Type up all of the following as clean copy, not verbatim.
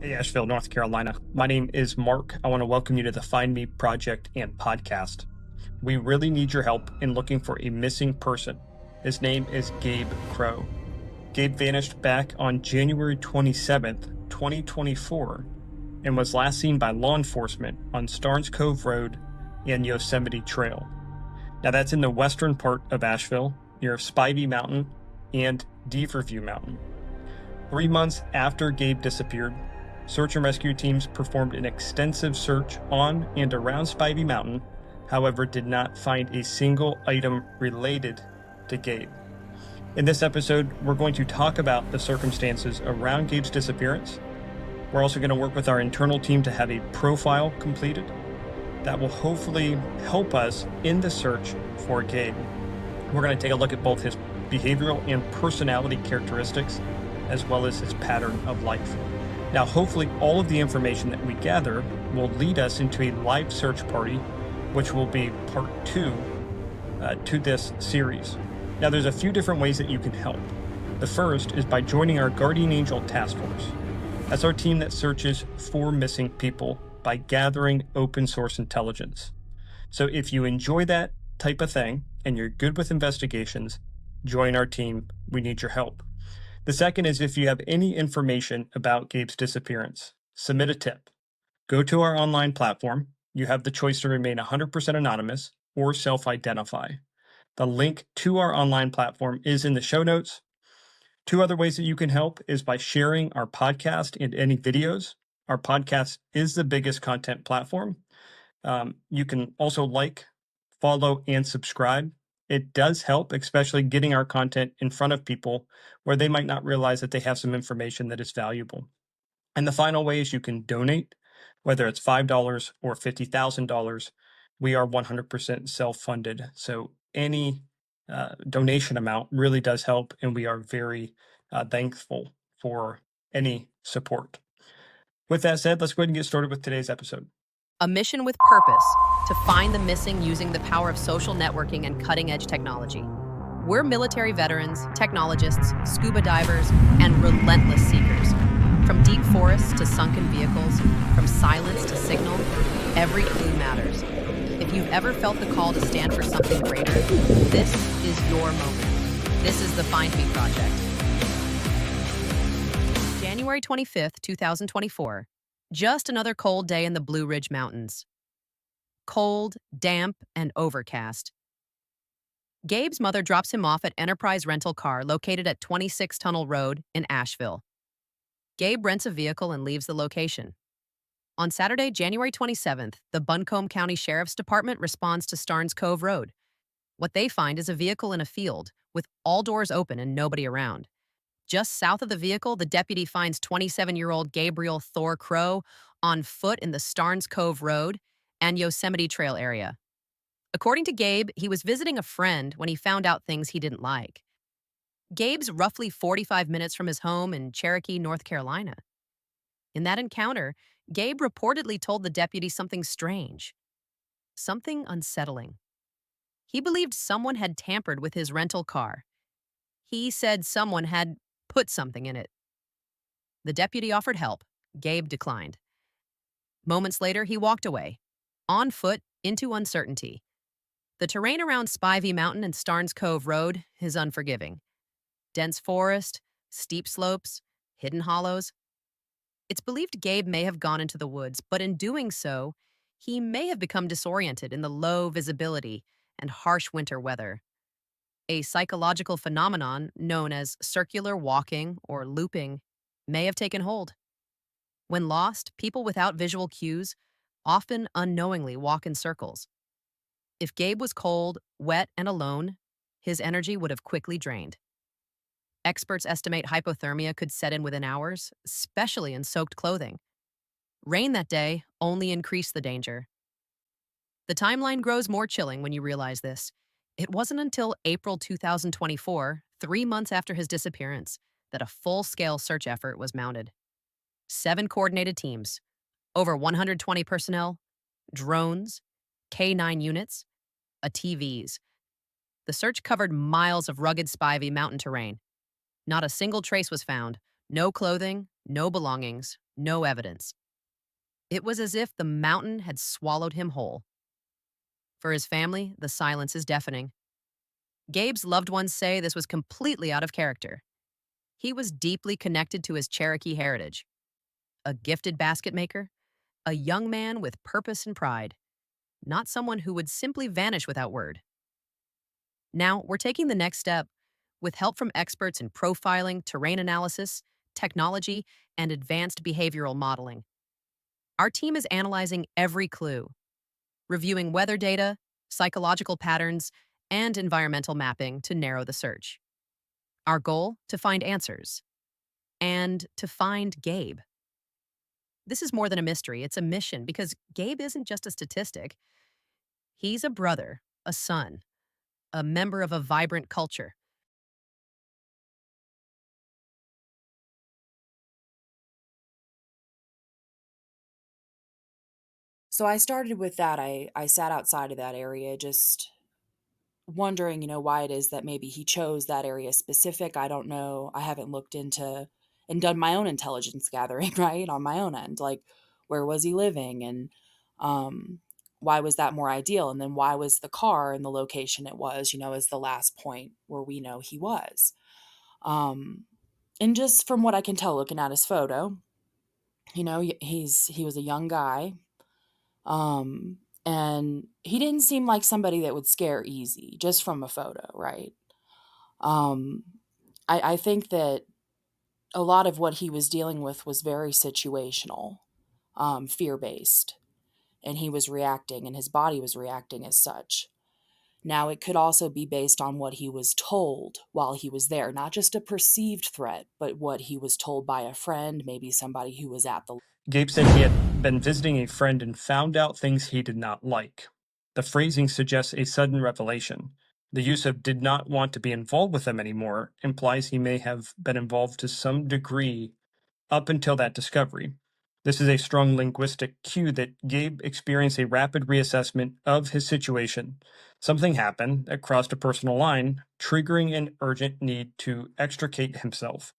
Hey, Asheville, North Carolina. My name is Mark. I want to welcome you to the Find Me project and podcast. We really need your help in looking for a missing person. His name is Gabe Crow. Gabe vanished back on January 27th, 2024, and was last seen by law enforcement on Starnes Cove Rd and Yosemite Trail. Now, that's in the western part of Asheville, near Spivey Mountain and Deaverview Mountain. 3 months after Gabe disappeared, search and rescue teams performed an extensive search on and around Spivey Mountain, however, did not find a single item related to Gabe. In this episode, we're going to talk about the circumstances around Gabe's disappearance. We're also going to work with our internal team to have a profile completed that will hopefully help us in the search for Gabe. We're going to take a look at both his behavioral and personality characteristics, as well as his pattern of life. Now, hopefully all of the information that we gather will lead us into a live search party, which will be part 2 to this series. Now, there's a few different ways that you can help. The first is by joining our Guardian Angel Task Force. That's our team that searches for missing people by gathering open source intelligence. So if you enjoy that type of thing and you're good with investigations, join our team. We need your help. The second is if you have any information about Gabe's disappearance, submit a tip. Go to our online platform. You have the choice to remain 100% anonymous or self-identify. The link to our online platform is in the show notes. 2 other ways that you can help is by sharing our podcast and any videos. Our podcast is the biggest content platform. You can also like, follow, and subscribe. It does help, especially getting our content in front of people where they might not realize that they have some information that is valuable. And the final way is you can donate, whether it's $5 or $50,000. We are 100% self-funded. So any donation amount really does help, and we are very thankful for any support. With that said, let's go ahead and get started with today's episode. A mission with purpose to find the missing using the power of social networking and cutting-edge technology. We're military veterans, technologists, scuba divers, and relentless seekers. From deep forests to sunken vehicles, from silence to signal, every clue matters. If you've ever felt the call to stand for something greater, this is your moment. This is the Find Me Project. January 25th, 2024. Just another cold day in the Blue Ridge Mountains. Cold, damp, and overcast. Gabe's mother drops him off at Enterprise Rental Car located at 26 Tunnel Road in Asheville. Gabe rents a vehicle and leaves the location. On Saturday, January 27th, the Buncombe County Sheriffs Department responds to Starnes Cove Rd. What they find is a vehicle in a field with all doors open and nobody around. Just south of the vehicle, the deputy finds 27-year-old Gabriel Thor Crow on foot in the Starnes Cove Rd and Yosemite Trail area. According to Gabe, he was visiting a friend when he found out things he didn't like. Gabe's roughly 45 minutes from his home in Cherokee, North Carolina. In that encounter, Gabe reportedly told the deputy something strange, something unsettling. He believed someone had tampered with his rental car. He said someone had put something in it. The deputy offered help. Gabe declined. Moments later, he walked away, on foot into uncertainty. The terrain around Spivey Mountain and Starnes Cove Rd is unforgiving. Dense forest, steep slopes, hidden hollows. It's believed Gabe may have gone into the woods, but in doing so, he may have become disoriented in the low visibility and harsh winter weather. A psychological phenomenon known as circular walking or looping may have taken hold. When lost, people without visual cues often unknowingly walk in circles. If Gabe was cold, wet, and alone, his energy would have quickly drained. Experts estimate hypothermia could set in within hours, especially in soaked clothing. Rain that day only increased the danger. The timeline grows more chilling when you realize this. It wasn't until April 2024, 3 months after his disappearance, that a full-scale search effort was mounted. 7 coordinated teams, over 120 personnel, drones, K-9 units, ATVs. The search covered miles of rugged Spivey mountain terrain. Not a single trace was found, no clothing, no belongings, No evidence. It was as if the mountain had swallowed him whole. For his family, the silence is deafening. Gabe's loved ones say this was completely out of character. He was deeply connected to his Cherokee heritage. A gifted basket maker, a young man with purpose and pride, not someone who would simply vanish without word. Now, we're taking the next step with help from experts in profiling, terrain analysis, technology, and advanced behavioral modeling. Our team is analyzing every clue, reviewing weather data, psychological patterns, and environmental mapping to narrow the search. Our goal? To find answers. And to find Gabe. This is more than a mystery, it's a mission because Gabe isn't just a statistic. He's a brother, a son, a member of a vibrant culture. So I started with that. I sat outside of that area just wondering, why it is that maybe he chose that area specific. I don't know. I haven't looked into and done my own intelligence gathering, right, on my own end. Like, where was he living and um why was that more ideal? And then why was the car in the location it was, as the last point where we know he was. Um and just from what I can tell looking at his photo, he was a young guy. Um, and he didn't seem like somebody that would scare easy just from a photo, right? Um, I think that a lot of what he was dealing with was very situational, fear based, and he was reacting and his body was reacting as such. Now, it could also be based on what he was told while he was there, not just a perceived threat, but what he was told by a friend, maybe somebody who was at the. Gabe said he had been visiting a friend and found out things he did not like. The phrasing suggests a sudden revelation. The use of did not want to be involved with them anymore implies he may have been involved to some degree up until that discovery. This is a strong linguistic cue that Gabe experienced a rapid reassessment of his situation. Something happened that crossed a personal line, triggering an urgent need to extricate himself.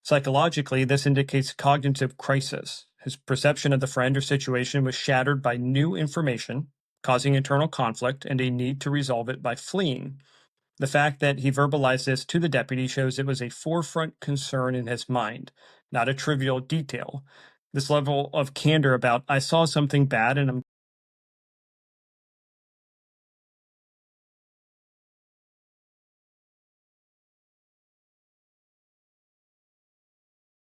Psychologically, this indicates cognitive crisis. His perception of the friend or situation was shattered by new information, causing internal conflict and a need to resolve it by fleeing. The fact that he verbalized this to the deputy shows it was a forefront concern in his mind, not a trivial detail. This level of candor about, I saw something bad and I'm